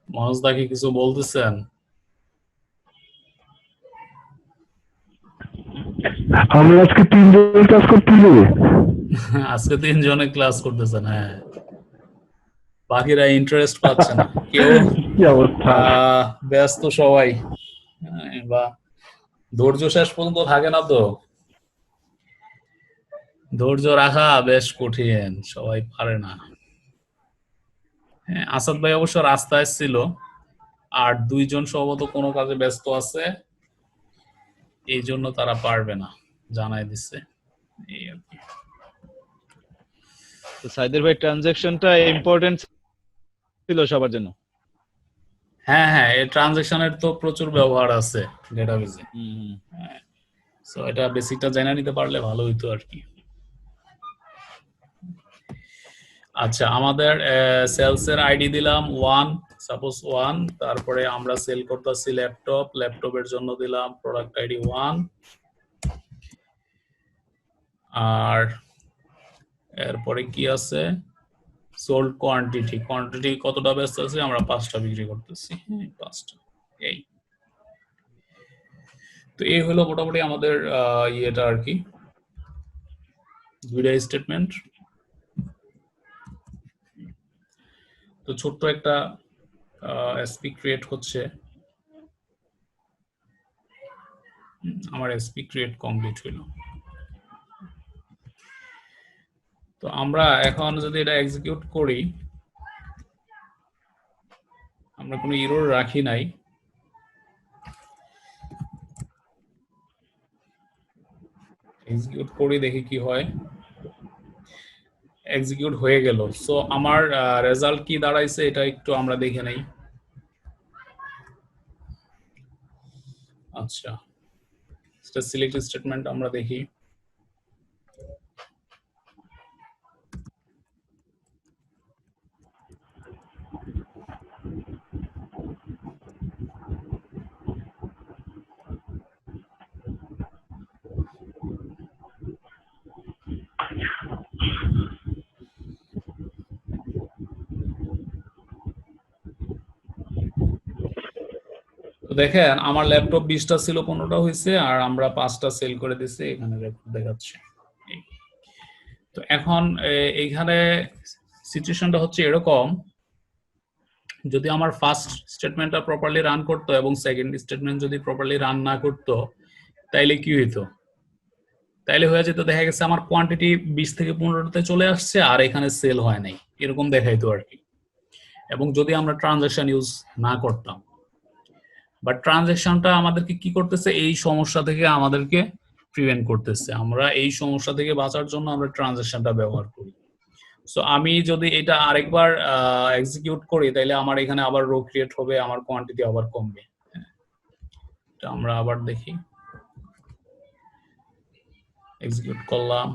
মানুষ দাকে কিছু বলতেছেন? আমরা আজকে 3 জন ক্লাস করতে হবে। আজকে 3 জনে ক্লাস করতেছেন? হ্যাঁ, বাকিরা ইন্টারেস্ট পাচ্ছে না কেউ। কি অবস্থা! ব্যস্ত সবাই, বা ধৈর্য শেষ পর্যন্ত থাকে না। তো ধৈর্য রাখা বেশ কঠিন, সবাই পারে না। হ্যাঁ, আসাদ ভাই অবশ্য রাস্তায় ছিল, আর 2জন সম্ভবত কোনো কাজে ব্যস্ত আছে, এই জন্য তারা পারবে না, জানাই দিচ্ছে। এই আর কি। তো সাইদের ভাই ট্রানজাকশনটা ইম্পর্টেন্ট ছিল সবার জন্য। হ্যাঁ হ্যাঁ, এই ট্রানজাকশনের তো প্রচুর ব্যবহার আছে ডেটাবেজে। সো এটা বেসিকটা জেনে নিতে পারলে ভালো হইতো আর কি। আচ্ছা, আমাদের সেলস এর আইডি দিলাম 1, সাপোজ 1। তারপরে আমরা সেল করতেছি ল্যাপটপ, ল্যাপটপের জন্য দিলাম প্রোডাক্ট আইডি 1। আর এরপরে কি আছে, সোল্ড কোয়ান্টিটি, কোয়ান্টিটি কতটা ব্যস্ত আছে, আমরা 5টা বিক্রি করতেছি। 5টা। এই তো এই হলো মোটামুটি আমাদের ইয়েটা আর কি, 2টা স্টেটমেন্ট। তো ছোট্ট একটা এসপি ক্রিয়েট হচ্ছে। আমার এসপি ক্রিয়েট কমপ্লিট হইল। তো আমরা এখন যদি এটা এক্সিকিউট করি, আমরা কোনো এরর রাখি নাই। এক্সিকিউট করি, দেখি কি হয়। এক্সিকিউট হয়ে গেল। সো আমার রেজাল্ট কি দাঁড়াইছে এটা একটু আমরা দেখে নেই। আচ্ছা, এটা সিলেক্ট স্টেটমেন্ট আমরা দেখি। তো দেখেন আমার ল্যাপটপ 20টা ছিল 15টা হয়েছে, আর আমরা 5টা সেল করে দিছি, এখানে রেকর্ড দেখাচ্ছে। তো এখন এইখানে সিচুয়েশনটা হচ্ছে এরকম, যদি আমার ফার্স্ট স্টেটমেন্টটা প্রপারলি রান করতো এবং সেকেন্ড স্টেটমেন্ট যদি প্রপারলি রান না করতো, তাইলে কি হইতো? তাইলে হয়ে যেত দেখা গেছে আমার কোয়ান্টিটি 20 থেকে 15তে চলে আসছে আর এখানে সেল হয় নাই, এরকম দেখাইতো আর কি। এবং যদি আমরা ট্রানজাকশন ইউজ না করতাম, বাট ট্রানজাকশনটা আমাদেরকে কি করতেছে, এই সমস্যা থেকে আমাদেরকে প্রিভেন্ট করতেছে। আমরা এই সমস্যা থেকে বাঁচার জন্য আমরা ট্রানজাকশনটা ব্যবহার করি। সো আমি যদি এটা আরেকবার এক্সিকিউট করি, তাহলে আমার এখানে আবার রো ক্রিয়েট হবে, আমার কোয়ান্টিটি আবার কমবে। এটা আমরা আবার দেখি, এক্সিকিউট করলাম।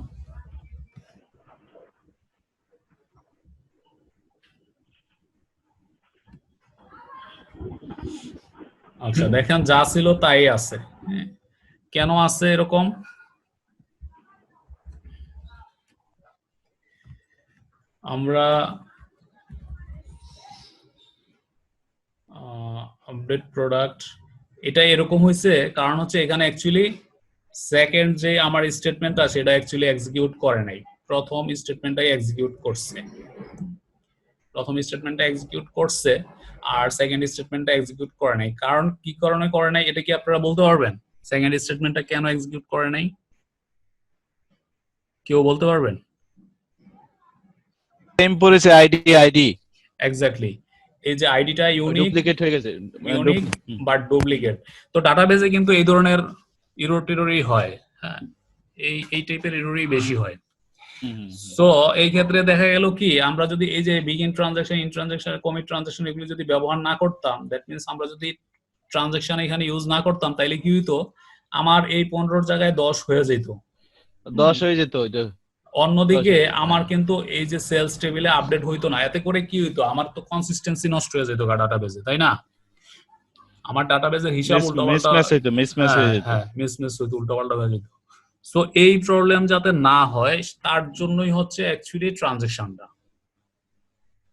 আচ্ছা দেখেন যা ছিল তাই আছে। কেন আছে এরকম? আমরা আপডেট প্রোডাক্ট, এটা এরকম হয়েছে কারণ হচ্ছে এখানে অ্যাকচুয়ালি সেকেন্ড যে আমার স্টেটমেন্টটা সেটা অ্যাকচুয়ালি এক্সিকিউট করে নাই, প্রথম স্টেটমেন্টটাই এক্সিকিউট করছে। প্রথম স্টেটমেন্টটা এক্সিকিউট করছে আর সেকেন্ড স্টেটমেন্টটা এক্সিকিউট করে নাই। কারণ কি কারণে করে নাই এটা কি আপনারা বলতে পারবেন? সেকেন্ড স্টেটমেন্টটা কেন এক্সিকিউট করে নাই, কেউ বলতে পারবেন? সেম পড়েছে আইডি এক্স্যাক্টলি, এই যে আইডিটা ইউনিক, ডুপ্লিকেট হয়ে গেছে, ইউনিক বাট ডুপ্লিকেট। তো ডাটাবেজে কিন্তু এই ধরনের এরর টেররই হয়। হ্যাঁ, এই টাইপের এররই বেশি হয়। সো এই ক্ষেত্রে দেখা গেল কি, আমরা যদি এই যে begin transaction, in transaction, commit transaction এগুলো যদি ব্যবহার না করতাম, দ্যাট মিনস আমরা যদি ট্রানজাকশন এখানে ইউজ না করতাম, তাইলে কি হইতো, আমার এই 15 জায়গায় 10 হয়ে যেত, 10 হয়ে যেত। অন্যদিকে আমার কিন্তু এই যে সেলস টেবিলে আপডেট হইতো না। এতে করে কি হইতো, আমার তো কনসিস্টেন্সি নষ্ট হয়ে যেত ডাটাবেজে, তাই না? আমার ডাটাবেজের হিসাব উল্টোপাল্টা, মিসম্যাচ হয়ে যেত। হ্যাঁ মিসম্যাচ হইতো, উল্টোপাল্টা হয়ে যেত। সো এই প্রবলেম যাতে না হয় তার জন্যই হচ্ছে অ্যাকচুয়ালি ট্রানজাকশনটা,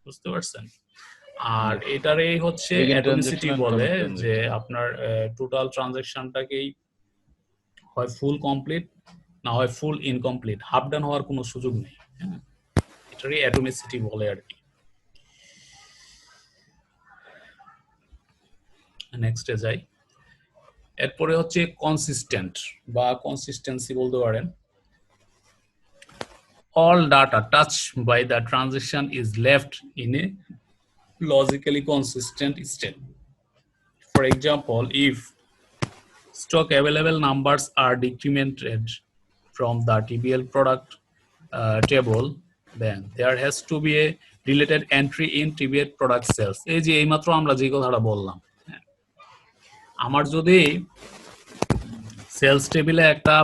বুঝতে পারছেন? আর এটারই হচ্ছে অ্যাটমিসিটি বলে, যে আপনার টোটাল ট্রানজাকশনটাকেই হয় ফুল কমপ্লিট না হয় ফুল ইনকমপ্লিট, হাফ ডান হওয়ার কোনো সুযোগ নেই। এটারই অ্যাটমিসিটি বলে আর কি। নেক্সটে যাই। এরপরে হচ্ছে কনসিস্টেন্ট বা কনসিস্টেন্সি বলতে পারেন। All data touched by the transaction is left in a logically consistent state. For example, if stock available numbers are decremented from the TBL product table, then there has to be a related entry in TBL product sales. এই যে এইমাত্র আমরা যে কথাটা বললাম, আমার যদি sales টেবিলে একটা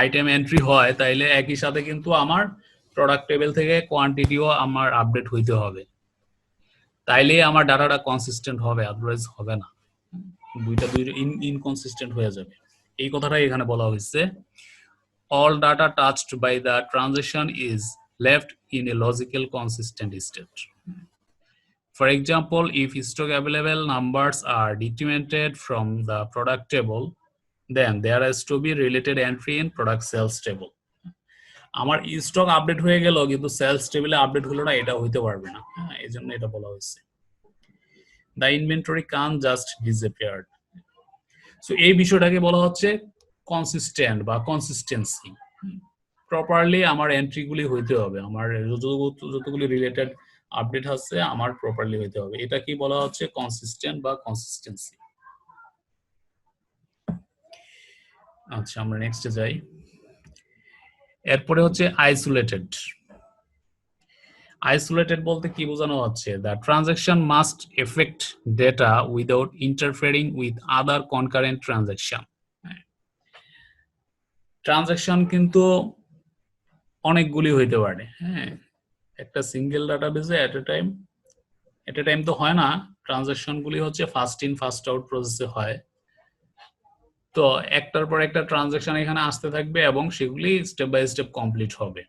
আইটেম এন্ট্রি হয়, তাইলে একই সাথে কিন্তু আমার প্রোডাক্ট টেবিল থেকে কোয়ান্টিটিও আমার আপডেট হইতে হবে, তাইলে আমার ডাটাটা কনসিস্টেন্ট হবে, আদারওয়াইজ হবে না, দুইটা ইনকনসিস্টেন্ট হয়ে যাবে। এই কথাটাই এখানে বলা হয়েছে, all data touched by the transaction is left in a logical consistent state. For example, if stock available numbers are decremented from the product table, then there has to be related entry in product sales table. আমার stock update হয়ে গেল কিন্তু sales টেবিলে update হলো না, এটা হইতে পারবে না। এই জন্য এটা বলা হয়েছে, the inventory can't just disappear. So এই বিষয়টাকে বলা হচ্ছে কনসিস্টেন্ট বা কনসিস্টেন্সি। প্রপারলি আমার এন্ট্রিগুলি হইতে হবে, আমার যতগুলি রিলেটেড আপডেট আছে আমার প্রপারলি হইতে হবে। এটা কি বলা হচ্ছে কনসিস্টেন্ট বা কনসিস্টেন্সি। আচ্ছা আমরা নেক্সটে যাই। এরপরে হচ্ছে আইসোলেটেড। আইসোলেটেড বলতে কি বোঝানো হচ্ছে, the transaction must effect data without interfering with other concurrent transaction. Transaction কিন্তু অনেকগুলি হইতে পারে, হ্যাঁ। একটা সিঙ্গেল ডাটাবেজে এট এ টাইম তো হয় না, ট্রানজাকশন গুলি হচ্ছে ফার্স্ট ইন ফার্স্ট আউট প্রসেসে হয়। তো একটার পর একটা ট্রানজাকশন এখানে আসতে থাকবে এবং সেগুলি স্টেপ বাই স্টেপ কমপ্লিট হবে।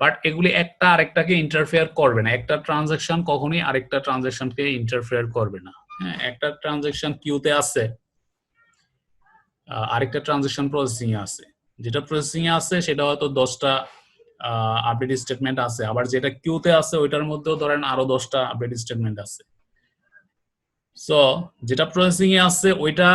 বাট এগুলি একটা আরেকটাকে ইন্টারফেয়ার করবে না, একটা ট্রানজাকশন কখনোই আরেকটা ট্রানজাকশনকে ইন্টারফেয়ার করবে না, হ্যাঁ। একটা ট্রানজাকশন কিউতে আছে, আরেকটা ট্রানজাকশন প্রসেসিং এ আছে, যেটা প্রসেসিং এ আছে সেটা হয়তো 10টা আপডেট স্টেটমেন্ট আছে, আবার যেটা কিউতে আছে ওইটার মধ্যেও ধরেন আরো 10টা আপডেট স্টেটমেন্ট আছে। সো যেটা প্রসেসিং এ আছে ওইটা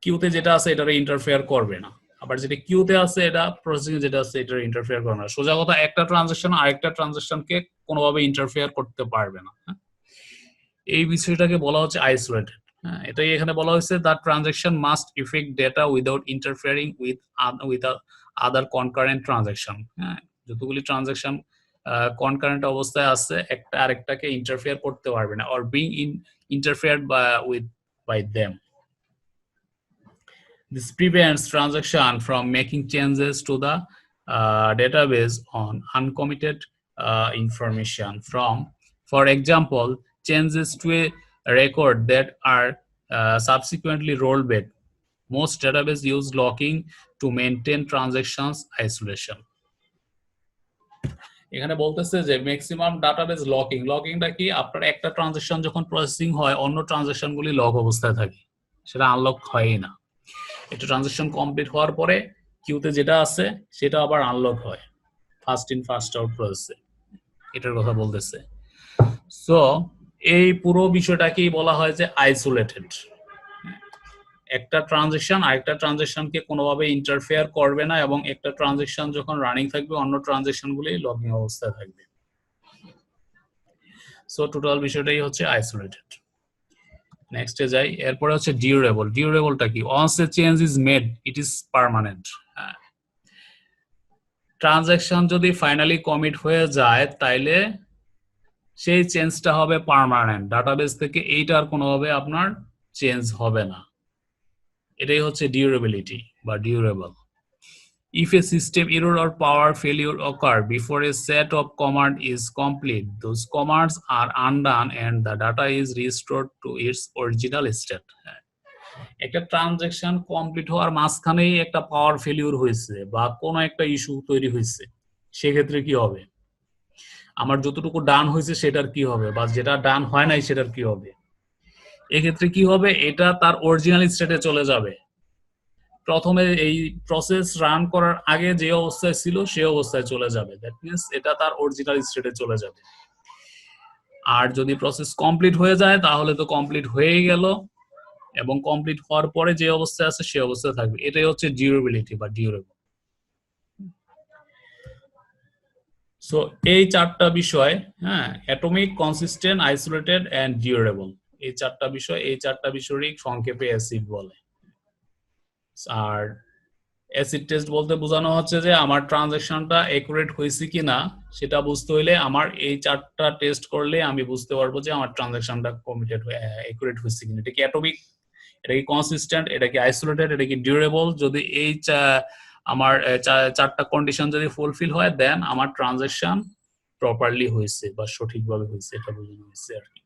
কিউতে যেটা আছে এটারে ইন্টারফেয়ার করবে না, আবার যেটা কিউতে আছে এটা প্রসেসিং এ যেটা আছে এটারে ইন্টারফেয়ার করবে না। সোজা কথা, একটা ট্রানজাকশন আরেকটা ট্রানজাকশনকে কোনোভাবে ইন্টারফেয়ার করতে পারবে না, হ্যাঁ? এই বিষয়টাকে বলা হচ্ছে আইসোলেটেড, হ্যাঁ। এটাই এখানে বলা হয়েছে the transaction must effect data without interfering with other concurrent transaction, হ্যাঁ। যতগুলি ট্রানজাকশন কনকারেন্ট অবস্থায় আছে একটা আরেকটাকে ইন্টারফেয়ার করতে পারবে না, or being interfered by them. This prevents transaction from making changes to the database on uncommitted information from, for example, changes to a record that are subsequently rolled back. Most database use locking to maintain transactions isolation. এখানে বলতেছে যে maximum database লকিংটা কি, আপনার একটা transaction যখন processing হয় অন্য transaction গুলি লক অবস্থায় থাকে, সেটা আনলক হয়ই না। একটা ট্রানজাকশন কমপ্লিট হওয়ার পরে কিউতে যেটা আছে সেটা আবার আনলক হয় ফার্স্ট ইন ফার্স্ট আউট প্রসেসে, এটার কথা বলতেছে। সো এই পুরো বিষয়টাকেই বলা হয় যে আইসোলেটেড। একটা ট্রানজাকশন আরেকটা ট্রানজাকশনকে কোনোভাবে ইন্টারফেয়ার করবে না এবং একটা ট্রানজাকশন যখন রানিং থাকবে অন্য ট্রানজাকশনগুলি লগিং অবস্থায় থাকবে। সো টোটাল বিষয়টাই হচ্ছে আইসোলেটেড। নেক্সটে যাই, এরপরে হচ্ছে ডিউরেবল। ডিউরেবলটা কি? Once a change is made it is permanent. Transaction যদি ফাইনালি কমিট হয়ে যায় তাইলে সেই চেঞ্জটা হবে পার্মানেন্ট, ডাটাবেস থেকে এইটার কোনোভাবে আপনার চেঞ্জ হবে না। এটাই হচ্ছে ডিউরেবিলিটি বা durable. If a system error or power failure occur before a set of command is complete, those commands are undone and the data is restored to its original state. একটা transaction complete হওয়ার মাঝখানেই একটা পাওয়ার failure হয়েছে বা কোনো একটা issue তৈরি হয়েছে, সেক্ষেত্রে কি হবে? আমার যতটুকু ডান হয়েছে সেটার কি হবে, বা যেটা ডান হয় নাই সেটার কি হবে? এক্ষেত্রে কি হবে, এটা তার অরিজিনাল স্টেটে চলে যাবে। প্রথমে এই প্রসেস রান করার আগে যে অবস্থায় ছিল সেই অবস্থায় চলে যাবে, দ্যাট মিন্স এটা তার অরিজিনাল স্টেটে চলে যাবে। আর যদি প্রসেস কমপ্লিট হয়ে যায় তাহলে তো কমপ্লিট হয়েই গেল এবং কমপ্লিট হওয়ার পরে যে অবস্থায় আছে সেই অবস্থায় থাকবে। এটাই হচ্ছে ডিউরেবিলিটি বা ডিউরেবল। সো এই চারটা বিষয়, হ্যাঁ, atomic, consistent, isolated and durable, এই চারটা বিষয়ই সংক্ষেপে অ্যাসিড বলে। আর অ্যাসিড টেস্ট বলতে বোঝানো হচ্ছে যে আমার ট্রানজাকশনটা একুরেট হয়েছে কিনা সেটা বুঝতে হইলে আমার এই চারটা টেস্ট করলে আমি বুঝতে পারবো যে আমার ট্রানজাকশনটা কমিটেড একুরেট হয়েছে কিনা। এটা কি অ্যাটমিক, এটা কি কনসিস্টেন্ট, এটা কি আইসোলেটেড, এটা কি ডিউরেবল। যদি এই আমার চারটা কন্ডিশন যদি ফুলফিল হয় দেন আমার ট্রানজাকশন প্রপারলি হয়েছে বা সঠিকভাবে হয়েছে, এটা বোঝানো হয়েছে আর কি।